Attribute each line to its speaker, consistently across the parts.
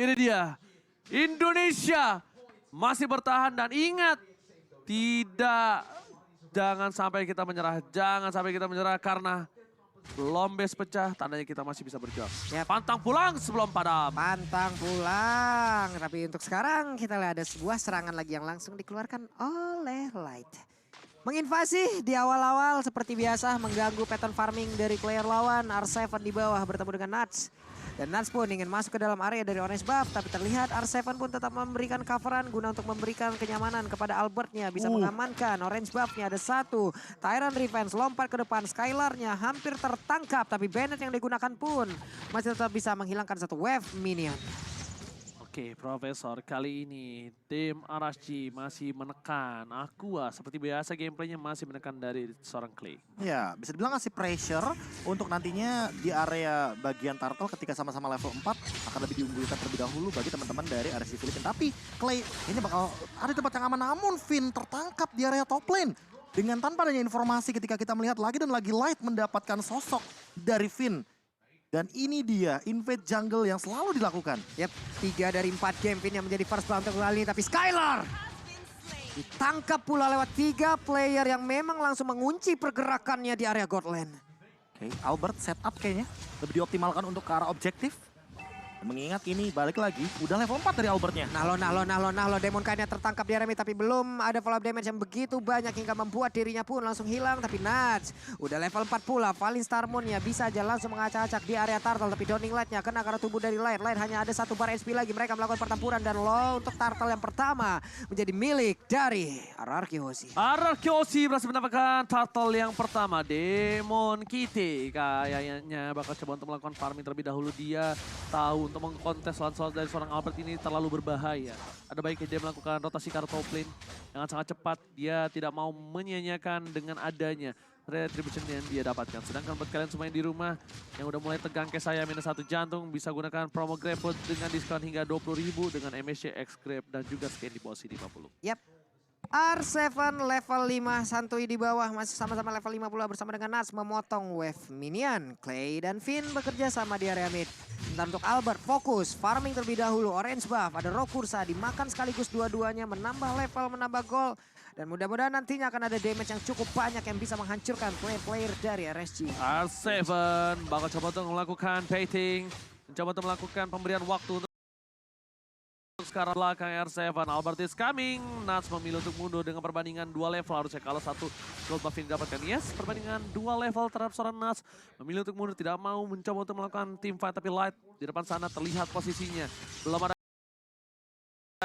Speaker 1: Ini dia. Indonesia masih bertahan dan ingat. Jangan sampai kita menyerah. Jangan sampai kita menyerah karena Lombes pecah, tandanya kita masih bisa berjuang.
Speaker 2: Yap.
Speaker 1: Pantang pulang sebelum padam.
Speaker 2: Pantang pulang. Tapi untuk sekarang kita lihat ada sebuah serangan lagi yang langsung dikeluarkan oleh Light. Menginvasi di awal-awal seperti biasa mengganggu pattern farming dari player lawan. R7 di bawah bertemu dengan Nuts. Dan Nuts pun ingin masuk ke dalam area dari Orange Buff. Tapi terlihat R7 pun tetap memberikan coveran guna untuk memberikan kenyamanan kepada Albertnya. Bisa mengamankan Orange Buff-nya ada satu. Tyrant Revenge lompat ke depan. Skylar-nya hampir tertangkap. Tapi Bennett yang digunakan pun masih tetap bisa menghilangkan satu wave minion.
Speaker 1: Oke, Profesor, kali ini tim RSG masih menekan Aqua. Seperti biasa gameplaynya masih menekan dari seorang Clay.
Speaker 3: Ya, bisa dibilang ngasih pressure untuk nantinya di area bagian turtle ketika sama-sama level 4 akan lebih diunggulkan terlebih dahulu bagi teman-teman dari RSG Filipina. Tapi Clay ini bakal ada tempat yang aman, namun Finn tertangkap di area top lane. Dengan tanpa adanya informasi ketika kita melihat lagi dan lagi Light mendapatkan sosok dari Finn. Dan ini dia invade jungle yang selalu dilakukan.
Speaker 2: Yap, 3 dari 4 game Finn yang menjadi first blood untuk kali ini. Tapi Skylar ditangkap pula lewat 3 player yang memang langsung mengunci pergerakannya di area Godland.
Speaker 3: Oke, Albert setup kayaknya lebih dioptimalkan untuk ke arah objektif. Mengingat ini balik lagi, udah level 4 dari Albertnya.
Speaker 2: Nahlo, Demon Knight-nya tertangkap di area mid, tapi belum ada follow up damage yang begitu banyak hingga membuat dirinya pun langsung hilang. Tapi Nuts udah level 4 pula, Valin Starmoon-nya bisa aja langsung mengacak-acak di area turtle. Tapi Downing Light-nya kena karena tubuh dari Light. Light hanya ada 1 bar HP lagi, mereka melakukan pertempuran dan low untuk turtle yang pertama menjadi milik dari RRQ Hoshi.
Speaker 1: RRQ Hoshi berhasil mendapatkan turtle yang pertama. Demon Kitty kayaknya bakal coba untuk melakukan farming terlebih dahulu. Dia tahu untuk mengkontes lawan dari seorang Albert ini terlalu berbahaya. Ada baiknya dia melakukan rotasi ke arah top lane dengan sangat cepat. Dia tidak mau menyia-nyiakan dengan adanya retribution yang dia dapatkan. Sedangkan buat kalian semua yang di rumah yang udah mulai tegang kayak saya minus 1 jantung, bisa gunakan promo GrabFood dengan diskon hingga 20.000 dengan MSC X Grab dan juga scan di bawah sini 50.
Speaker 2: Yap. R7 level 5, Santuy di bawah masih sama-sama level 5 pula bersama dengan Nuts memotong wave minion. Clay dan Finn bekerja sama di area mid. Sementara untuk Albert fokus farming terlebih dahulu. Orange buff, ada Rokursa dimakan sekaligus dua-duanya menambah level, menambah gol. Dan mudah-mudahan nantinya akan ada damage yang cukup banyak yang bisa menghancurkan player-player dari RSG.
Speaker 1: R7 bakal coba untuk melakukan baiting, mencoba untuk melakukan pemberian waktu untuk sekarang belakang R7, Albert is coming. Nuts memilih untuk mundur dengan perbandingan 2 level. Harusnya kalau 1 gold buff ini didapatkan. Yes, perbandingan 2 level terhadap seorang Nuts. Memilih untuk mundur, tidak mau mencoba untuk melakukan team fight. Tapi Light di depan sana terlihat posisinya. Belum ada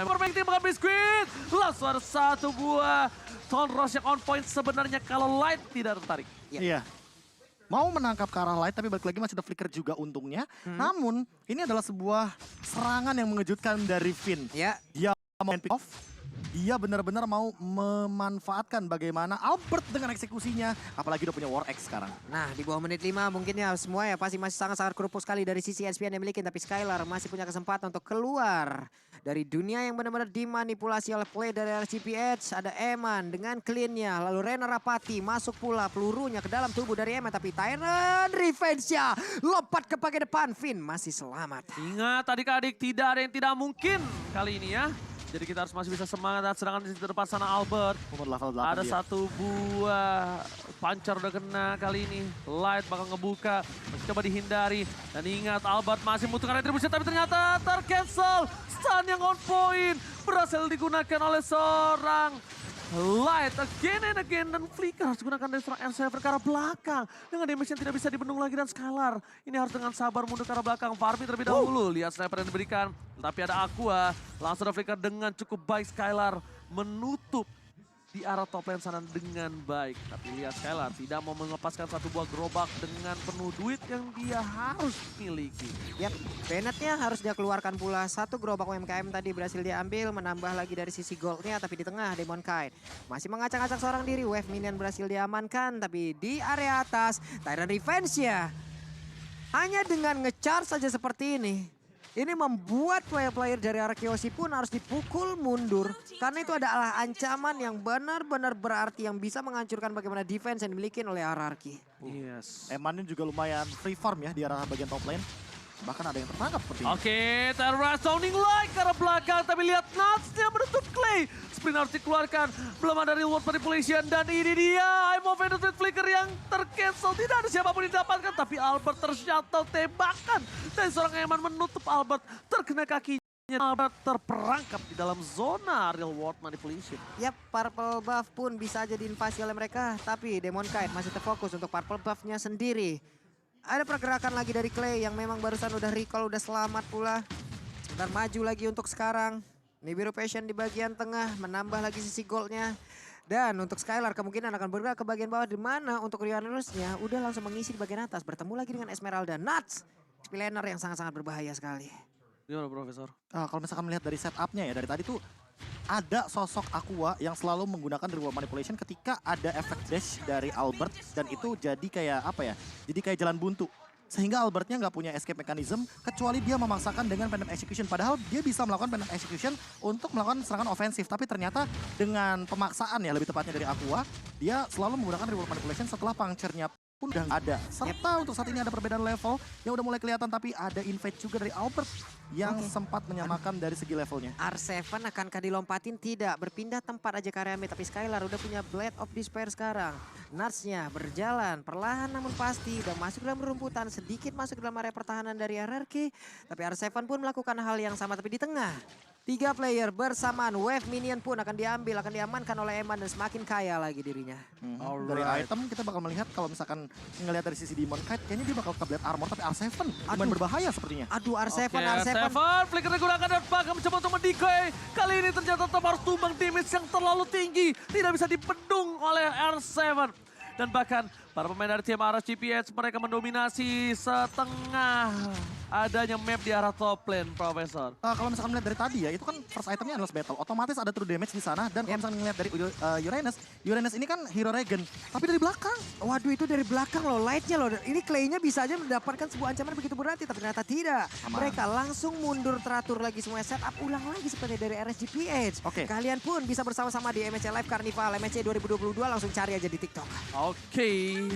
Speaker 1: perbaiki tim makan biskuit. Langsung ada 1 buah Tone Rose yang on point sebenarnya kalau Light tidak tertarik.
Speaker 3: Iya. Mau menangkap ke arah Light, tapi balik lagi masih ada flicker juga untungnya. Namun, ini adalah sebuah serangan yang mengejutkan dari Finn.
Speaker 2: Ya.
Speaker 3: Dia mau pick off, dia benar-benar mau memanfaatkan bagaimana Albert dengan eksekusinya. Apalagi udah punya War X sekarang.
Speaker 2: Nah, di bawah menit 5 mungkin ya semua ya pasti masih sangat-sangat kerupuk sekali dari sisi SPN yang dimiliki. Tapi Skylar masih punya kesempatan untuk keluar dari dunia yang benar-benar dimanipulasi oleh play dari RCPH. Ada Eman dengan clean-nya. Lalu Rena Rapati masuk pula pelurunya ke dalam tubuh dari Eman. Tapi Tyrant Revenge-nya lompat ke bagian depan. Finn masih selamat.
Speaker 1: Ingat adik-adik, tidak ada yang tidak mungkin kali ini ya. Jadi kita harus masih bisa semangat. Sedangkan di depan sana Albert.
Speaker 3: Level 8
Speaker 1: Ada
Speaker 3: dia.
Speaker 1: 1 buah pancar udah kena kali ini. Light bakal ngebuka. Coba dihindari. Dan ingat Albert masih membutuhkan retribusi. Tapi ternyata tercancel. Stun yang on point. Berhasil digunakan oleh seorang Light again and again. Dan flicker harus digunakan dari seorang R7 ke arah belakang. Dengan damage yang tidak bisa dibendung lagi dan Skylar. Ini harus dengan sabar mundur ke arah belakang. Farming terlebih dahulu. Lihat sniper yang diberikan. Tapi ada Aqua. Langsung ada flicker dengan cukup baik. Skylar menutup di arah top lane sana dengan baik. Tapi lihat Skylar tidak mau melepaskan 1 buah gerobak dengan penuh duit yang dia harus miliki.
Speaker 2: Yap, Bennett-nya harus dia keluarkan pula. 1 gerobak UMKM tadi berhasil diambil, menambah lagi dari sisi goldnya. Tapi di tengah Demon Knight masih mengacak-acak seorang diri. Wave minion berhasil diamankan, tapi di area atas Tyrant Revenge-nya hanya dengan nge-charge saja seperti ini. Ini membuat player-player dari RRQ pun harus dipukul mundur. Karena itu adalah ancaman yang benar-benar berarti yang bisa menghancurkan bagaimana defense yang dimiliki oleh RRQ.
Speaker 1: Yes.
Speaker 3: Emannya juga lumayan free farm ya di arah bagian top lane. Bahkan ada yang tertangkap sepertinya.
Speaker 1: Oke, Terra sounding like ke arah belakang, tapi lihat Nuts-nya menutup Clay. Sprint harus dikeluarkan, belum ada reward manipulation, dan ini dia I'm offended with flicker yang tercancel. Tidak ada siapapun didapatkan, tapi Albert tershuttle tembakan. Dan seorang Eman menutup Albert, terkena kakinya. Albert terperangkap di dalam zona real world manipulation.
Speaker 2: Yap, purple buff pun bisa jadi invasi oleh mereka, tapi Demon Knight masih terfokus untuk purple buff-nya sendiri. Ada pergerakan lagi dari Clay yang memang barusan udah recall, udah selamat pula. Dan maju lagi untuk sekarang. Nibiru Passion di bagian tengah, menambah lagi sisi goldnya. Dan untuk Skylar kemungkinan akan bergerak ke bagian bawah, di mana untuk Rionerus-nya udah langsung mengisi di bagian atas. Bertemu lagi dengan Esmeralda. Nuts! Spillener yang sangat-sangat berbahaya sekali.
Speaker 1: Gimana Profesor?
Speaker 3: Kalau misalkan melihat dari setupnya ya, dari tadi tuh ada sosok Aqua yang selalu menggunakan reward manipulation ketika ada efek dash dari Albert. Dan itu jadi kayak apa ya, jadi kayak jalan buntu. Sehingga Albertnya nggak punya escape mechanism kecuali dia memaksakan dengan pendant execution. Padahal dia bisa melakukan pendant execution untuk melakukan serangan ofensif. Tapi ternyata dengan pemaksaan ya lebih tepatnya dari Aqua, dia selalu menggunakan reward manipulation setelah puncture-nya pun udah nggak ada. Serta untuk saat ini ada perbedaan level yang udah mulai kelihatan, tapi ada invade juga dari Albert yang sempat menyamakan dari segi levelnya.
Speaker 2: R7 akankah dilompatin? Tidak, berpindah tempat aja Karyami, tapi Skylar udah punya Blade of Despair sekarang. Nuts-nya berjalan perlahan namun pasti, udah masuk dalam rumputan, sedikit masuk dalam area pertahanan dari RRQ. Tapi R7 pun melakukan hal yang sama, tapi di tengah. 3 player bersamaan, wave minion pun akan diambil, akan diamankan oleh Eman dan semakin kaya lagi dirinya.
Speaker 3: Dari item kita bakal melihat kalau misalkan ngelihat dari sisi Demon Knight, kayaknya dia bakal ke Blade Armor, tapi R7 lumayan berbahaya sepertinya.
Speaker 2: Aduh, R7,
Speaker 1: Oke,
Speaker 2: R7.
Speaker 1: flicker digunakan dan Baka mencoba untuk mendecoy. Kali ini ternyata tetap harus tumbang damage yang terlalu tinggi. Tidak bisa dibendung oleh R7. Dan bahkan para pemain dari tim RSGPH mereka mendominasi setengah adanya map di arah top lane, Profesor.
Speaker 3: Kalau misalkan melihat dari tadi ya, itu kan first itemnya adalah battle. Otomatis ada true damage di sana. Dan kalau misalkan ngelihat dari Uranus ini kan hero regen. Tapi dari belakang.
Speaker 2: Waduh, itu dari belakang loh, lightnya loh. Ini Clay-nya bisa aja mendapatkan sebuah ancaman begitu berarti, tapi ternyata tidak.
Speaker 3: Aman.
Speaker 2: Mereka langsung mundur teratur lagi semuanya, setup ulang lagi seperti dari RSGPH.
Speaker 3: Oke.
Speaker 2: Kalian pun bisa bersama-sama di MSC Live Carnival, MSC 2022, langsung cari aja di TikTok.
Speaker 1: Oke,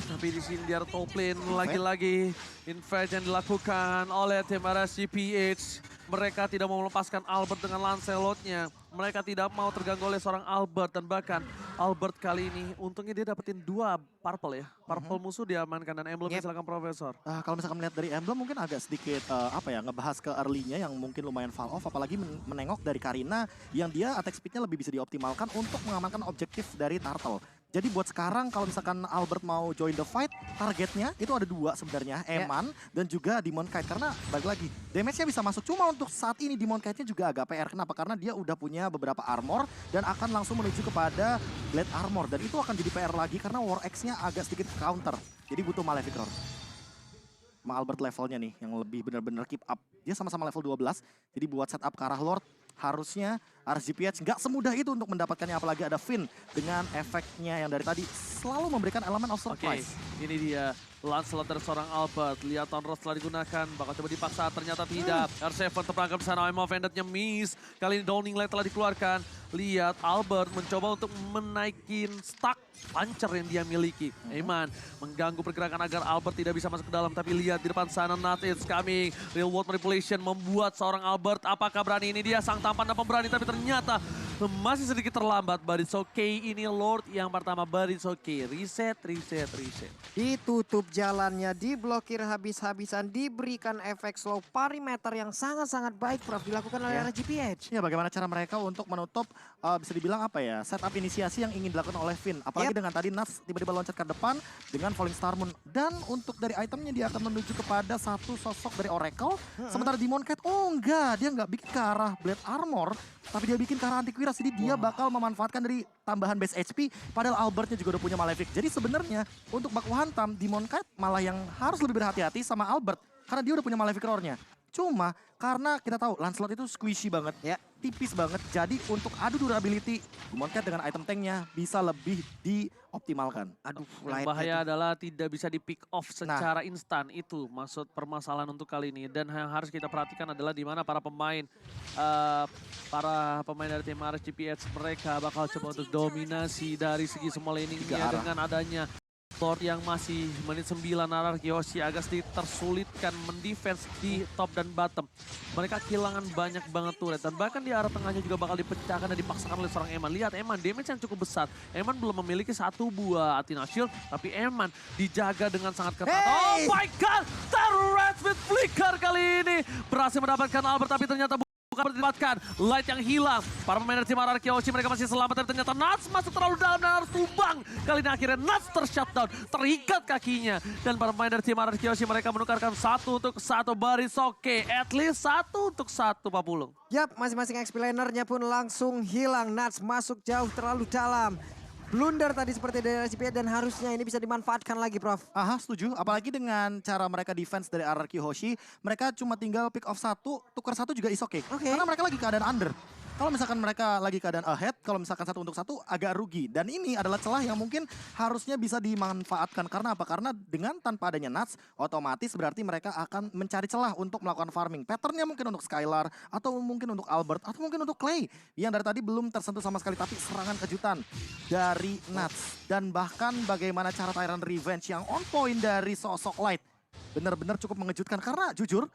Speaker 1: tapi di sini di arah top lane lagi-lagi invade yang dilakukan oleh tim RSGPH. Mereka tidak mau melepaskan Albert dengan Lancelot-nya. Mereka tidak mau terganggu oleh seorang Albert, dan bahkan Albert kali ini untungnya dia dapetin 2 purple ya. Purple musuh diamankan, dan emblemnya silakan Profesor.
Speaker 3: Kalau misalkan melihat dari emblem mungkin agak sedikit ngebahas ke early-nya yang mungkin lumayan fall off, apalagi menengok dari Karina yang dia attack speed-nya lebih bisa dioptimalkan untuk mengamankan objektif dari Turtle. Jadi buat sekarang kalau misalkan Albert mau join the fight, targetnya itu ada 2 sebenarnya, Eman dan juga Demon Knight. Karena balik lagi, damage-nya bisa masuk, cuma untuk saat ini Demon Knight-nya juga agak PR. Kenapa? Karena dia udah punya beberapa armor dan akan langsung menuju kepada Blade Armor. Dan itu akan jadi PR lagi karena War X-nya agak sedikit counter. Jadi butuh Malefic Roar. Sama Albert levelnya nih yang lebih benar-benar keep up. Dia sama-sama level 12, jadi buat setup ke arah Lord harusnya RSGPH nggak semudah itu untuk mendapatkannya, apalagi ada Finn dengan efeknya yang dari tadi selalu memberikan elemen of surprise.
Speaker 1: Oke, ini dia Lancelot dari seorang Albert. Lihat Tonros telah digunakan, bakal coba dipaksa, ternyata tidak. R7 terperangkap di sana, I'm offended-nya miss. Kali ini Downing Light telah dikeluarkan. Lihat Albert mencoba untuk menaikin stack puncher yang dia miliki. Eman mengganggu pergerakan agar Albert tidak bisa masuk ke dalam. Tapi lihat di depan sana, Not It's Coming. Real World Manipulation membuat seorang Albert, apakah berani ini dia sang tampan dan pemberani. Tapi ternyata masih sedikit terlambat. But it's okay, ini Lord yang pertama, but it's okay. Reset.
Speaker 2: Ditutup jalannya, diblokir habis-habisan, diberikan efek slow perimeter yang sangat-sangat baik, Prof, dilakukan oleh RSGPH.
Speaker 3: Ya, bagaimana cara mereka untuk menutup bisa dibilang setup inisiasi yang ingin dilakukan oleh Finn. Apalagi dengan tadi Nuts tiba-tiba loncat ke depan dengan Falling Star Moon. Dan untuk dari itemnya dia akan menuju kepada satu sosok dari Oracle. Sementara Demon Knight, dia nggak bikin ke arah Blade Armor, tapi dia bikin ke arah Antiquiras. Jadi dia bakal memanfaatkan dari tambahan base HP, padahal Albertnya juga udah punya Malefic. Jadi sebenarnya untuk baku hantam, Demon Knight malah yang harus lebih berhati-hati sama Albert. Karena dia udah punya Malefic Roar-nya. Cuma karena kita tahu Lancelot itu squishy banget, tipis banget. Jadi untuk adu durability, Demon Knight dengan item tanknya bisa lebih dioptimalkan.
Speaker 2: Aduh,
Speaker 1: Yang bahaya adalah tidak bisa di pick off secara instan. Itu maksud permasalahan untuk kali ini. Dan yang harus kita perhatikan adalah di mana para pemain dari tim RSGPH mereka bakal coba untuk dominasi dari segi semua laningnya dengan adanya Lord yang masih menit 9 RRQ Hoshi agak sedikit tersulitkan mendefense di top dan bottom. Mereka kehilangan banyak banget turret dan bahkan di arah tengahnya juga bakal dipecahkan dan dipaksakan oleh seorang Eman. Lihat Eman, damage yang cukup besar. Eman belum memiliki satu buah Athena Shield, tapi Eman dijaga dengan sangat ketat.
Speaker 2: Hey!
Speaker 1: Oh my god, turret with flicker kali ini berhasil mendapatkan Albert, tapi ternyata bukan mendapatkan light yang hilang. Para pemain dari tim RRQ Hoshi mereka masih selamat, tapi ternyata Nuts masuk terlalu dalam dan harus tumbang. Kali ini akhirnya Nuts tershutdown, terikat kakinya. Dan para pemain dari tim RRQ Hoshi mereka menukarkan 1 untuk 1 baris oke. At least 1 untuk 1 Pak Pulung.
Speaker 2: Yap, masing-masing XP lanernya pun langsung hilang. Nuts masuk jauh terlalu dalam. Blunder tadi seperti dari RSGP dan harusnya ini bisa dimanfaatkan lagi, Prof.
Speaker 3: Aha, setuju. Apalagi dengan cara mereka defense dari RRQ Hoshi, mereka cuma tinggal pick off 1, tukar 1 juga is okay. Karena mereka lagi keadaan under. Kalau misalkan mereka lagi keadaan ahead, kalau misalkan 1 untuk 1 agak rugi. Dan ini adalah celah yang mungkin harusnya bisa dimanfaatkan. Karena apa? Karena dengan tanpa adanya Nuts, otomatis berarti mereka akan mencari celah untuk melakukan farming. Patternnya mungkin untuk Skylar, atau mungkin untuk Albert, atau mungkin untuk Clay. Yang dari tadi belum tersentuh sama sekali, tapi serangan kejutan dari Nuts. Dan bahkan bagaimana cara Tyrant Revenge yang on point dari sosok Light. Benar-benar cukup mengejutkan. Karena jujur,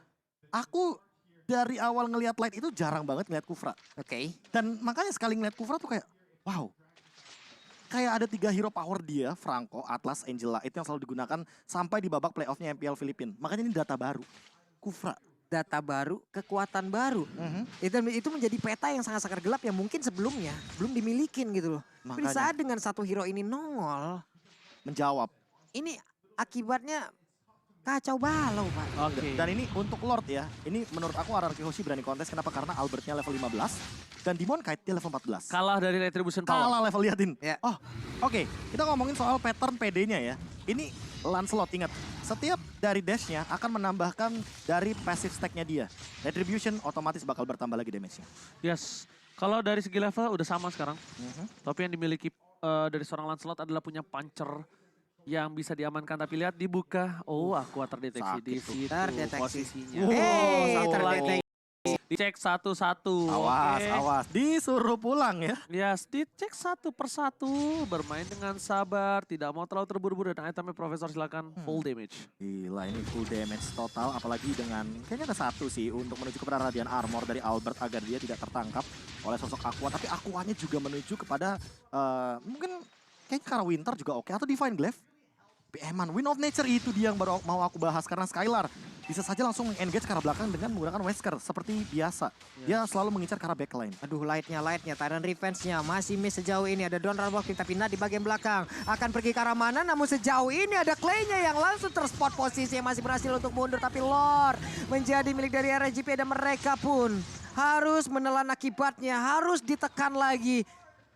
Speaker 3: aku dari awal ngelihat Light itu jarang banget ngelihat Kufra.
Speaker 2: Oke.
Speaker 3: Dan makanya sekali ngeliat Kufra tuh kayak, wow. Kayak ada 3 hero power dia, Franco, Atlas, Angela. Itu yang selalu digunakan sampai di babak playoffnya MPL Filipina. Makanya ini data baru. Kufra.
Speaker 2: Data baru, kekuatan baru. Itu menjadi peta yang sangat-sangat gelap yang mungkin sebelumnya belum dimilikin gitu loh. Tapi
Speaker 3: Makanya.
Speaker 2: saat dengan satu hero ini nongol,
Speaker 3: Menjawab.
Speaker 2: ini akibatnya kacau balau, Pak.
Speaker 1: Oke.
Speaker 3: Dan ini untuk Lord ya. Ini menurut aku RRQ Hoshi berani kontes. Kenapa? Karena Albertnya level 15. Dan Demon Kite dia level 14.
Speaker 1: Kalah dari Retribution Power.
Speaker 3: Kalah level, liatin.
Speaker 2: Ya.
Speaker 3: Oh, oke. Kita ngomongin soal pattern PD-nya ya. Ini Lancelot, ingat. Setiap dari dash-nya akan menambahkan dari passive stack-nya dia. Retribution otomatis bakal bertambah lagi damage-nya.
Speaker 1: Yes. Kalau dari segi level udah sama sekarang. Tapi yang dimiliki dari seorang Lancelot adalah punya puncher yang bisa diamankan. Tapi lihat dibuka. Oh, Aqua terdeteksi
Speaker 3: Sakit
Speaker 1: di
Speaker 3: tuh.
Speaker 1: situ
Speaker 2: Terdeteksi.
Speaker 1: posisinya.
Speaker 2: Hey,
Speaker 1: Satu lagi.
Speaker 2: terdeteksi.
Speaker 1: Dicek satu-satu.
Speaker 3: Awas,
Speaker 1: Oke.
Speaker 3: awas. Disuruh pulang ya.
Speaker 1: Yes, dicek satu persatu. Bermain dengan sabar. Tidak mau terlalu terburu-buru. Dan itemnya Profesor silakan full damage.
Speaker 3: Gila, ini full damage total. Apalagi dengan, kayaknya ada 1 sih untuk menuju kepada Radiant Armor dari Albert agar dia tidak tertangkap oleh sosok Aqua. Tapi Aquanya juga menuju kepada, mungkin kayaknya Kara Winter juga oke. Atau Divine Glaive. Tapi Eman, Wind of Nature itu dia yang baru mau aku bahas. Karena Skylar bisa saja langsung engage ke arah belakang dengan menggunakan Wesker. Seperti biasa. Dia selalu mengincar ke arah backline.
Speaker 2: Aduh, lightnya, Tyrant Revenge-nya masih miss sejauh ini. Ada Don Walking tapi Nat di bagian belakang. Akan pergi ke arah mana, namun sejauh ini ada Clay-nya yang langsung terspot posisi yang masih berhasil untuk mundur. Tapi Lord menjadi milik dari RSGP dan mereka pun harus menelan akibatnya. Harus ditekan lagi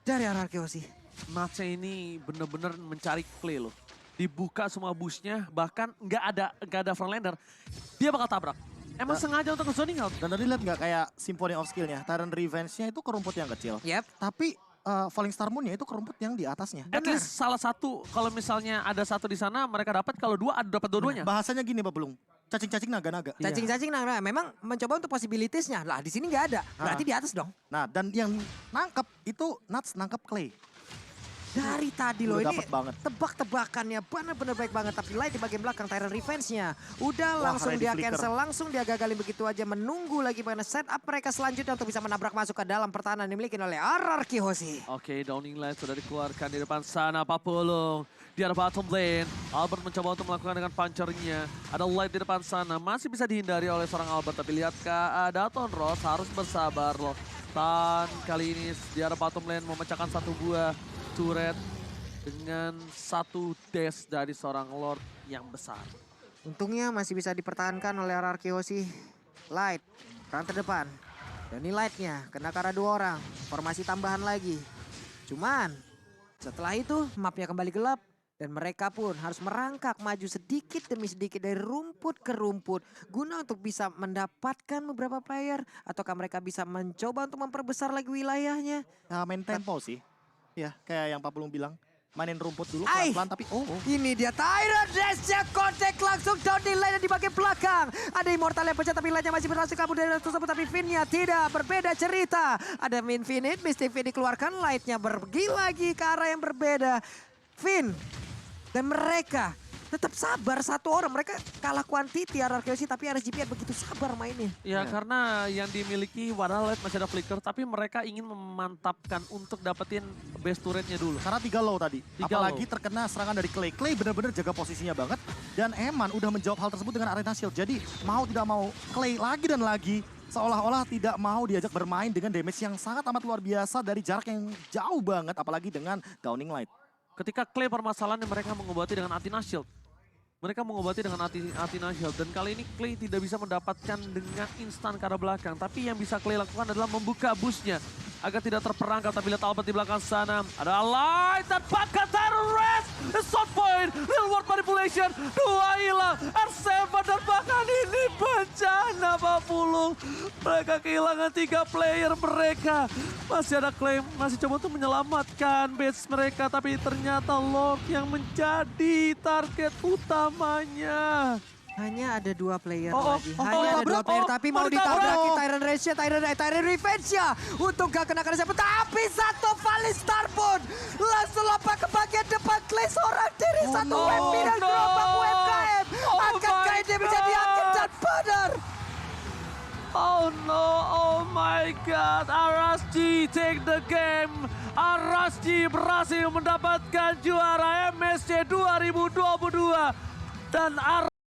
Speaker 2: dari RRQ Hoshi.
Speaker 1: Natsnya ini bener-bener mencari Clay loh. Dibuka semua bushnya, bahkan nggak ada frontlander. Dia bakal tabrak. Emang sengaja untuk zoning out.
Speaker 3: Dan tadi lihat nggak kayak Symphony of Skill-nya. Tyrant Revenge-nya itu ke rumput yang kecil.
Speaker 2: Yep.
Speaker 3: Tapi Falling Star Moon-nya itu ke rumput yang di atasnya.
Speaker 1: At least salah satu, kalau misalnya ada satu di sana mereka dapat, kalau dua ada dapat dua-duanya.
Speaker 3: Bahasanya gini Pak Belum. Cacing-cacing naga-naga.
Speaker 2: Cacing-cacing nah, memang mencoba untuk possibilities-nya. Lah di sini nggak ada. Berarti di atas dong.
Speaker 3: Nah, dan yang nangkep itu Nuts nangkep Clay.
Speaker 2: Dari tadi loh
Speaker 3: Udah
Speaker 2: ini
Speaker 3: dapet banget.
Speaker 2: tebak-tebakannya benar-benar baik banget. Tapi Light di bagian belakang Tyrant Revenge-nya. Udah
Speaker 3: Wah,
Speaker 2: langsung
Speaker 3: ready
Speaker 2: dia
Speaker 3: flicker.
Speaker 2: cancel, langsung dia gagalin begitu aja. Menunggu lagi bagaimana setup mereka selanjutnya untuk bisa menabrak masuk ke dalam pertahanan dimiliki oleh RRQ Hoshi.
Speaker 1: Oke, Downing Light sudah dikeluarkan di depan sana, Pak Pulung. Di arah bottom lane, Albert mencoba untuk melakukan dengan punchernya. Ada Light di depan sana, masih bisa dihindari oleh seorang Albert. Tapi lihat Daton Ross harus bersabar loh. Tan kali ini di arah bottom lane memecahkan satu buah turret dengan satu dash dari seorang Lord yang besar.
Speaker 2: Untungnya masih bisa dipertahankan oleh RRQ Hoshi. Light, peran terdepan. Dan ini Light-nya, kena ke arah 2 orang. Formasi tambahan lagi. Cuman, setelah itu mapnya kembali gelap. Dan mereka pun harus merangkak maju sedikit demi sedikit dari rumput ke rumput. Guna untuk bisa mendapatkan beberapa player. Ataukah mereka bisa mencoba untuk memperbesar lagi wilayahnya.
Speaker 3: Nah, main tempo sih. Ya, kayak yang Pak Belum bilang. Mainin rumput dulu
Speaker 2: Ay!
Speaker 3: pelan-pelan tapi
Speaker 2: Ini dia Tyrant Dash-nya kontak langsung down di lane di bagian belakang. Ada Immortal yang pecah tapi lane-nya masih berhasil kabur dari tersebut. Tapi Finn-nya tidak, berbeda cerita. Ada Infinite, Mystic Finn dikeluarkan. Light-nya pergi lagi ke arah yang berbeda. Finn Dan mereka tetap sabar satu orang. Mereka kalah quantity RRQC tapi RSGP begitu sabar mainnya.
Speaker 1: Ya, karena yang dimiliki Warlight masih ada Flicker, tapi mereka ingin memantapkan untuk dapetin base turretnya dulu.
Speaker 3: Karena 3 low tadi.
Speaker 1: Tiga
Speaker 3: Apalagi
Speaker 1: low.
Speaker 3: terkena serangan dari Clay. Clay benar-benar jaga posisinya banget. Dan Eman udah menjawab hal tersebut dengan Arena Shield. Jadi mau tidak mau Clay lagi dan lagi seolah-olah tidak mau diajak bermain dengan damage yang sangat amat luar biasa dari jarak yang jauh banget. Apalagi dengan Downing Light.
Speaker 1: Ketika Clay permasalahannya mereka mengobati dengan Athena Shield. Mereka mengobati dengan Athena Shield. Dan kali ini Clay tidak bisa mendapatkan dengan instan ke arah belakang. Tapi yang bisa Clay lakukan adalah membuka busnya. Agar tidak terperangkap, tapi lihat Albert di belakang sana. Ada Light dan Pakat Terrorist. Shot point, real world manipulation. 2 hilang, R7 dan bahkan ini bencana Pak Pulung. Mereka kehilangan 3 player mereka. Masih ada Clay, masih coba untuk menyelamatkan base mereka. Tapi ternyata Lord yang menjadi target utamanya.
Speaker 2: Hanya ada 2 player lagi.
Speaker 1: oh,
Speaker 2: Hanya ada 2 player tapi mau
Speaker 1: ditabrak.
Speaker 2: ditabraki Tyrant Rage-nya, Tyrant Revenge-nya. Untuk gak kena siapa. Tapi satu Valley Star pun langsung lompat ke bagian depan. Clay seorang diri, satu WP dan gerobak UMKM. Akankah ini bisa diambil dan benar?
Speaker 1: Oh no, oh my god, RSG take the game. RSG berhasil mendapatkan juara MSC 2022. Dan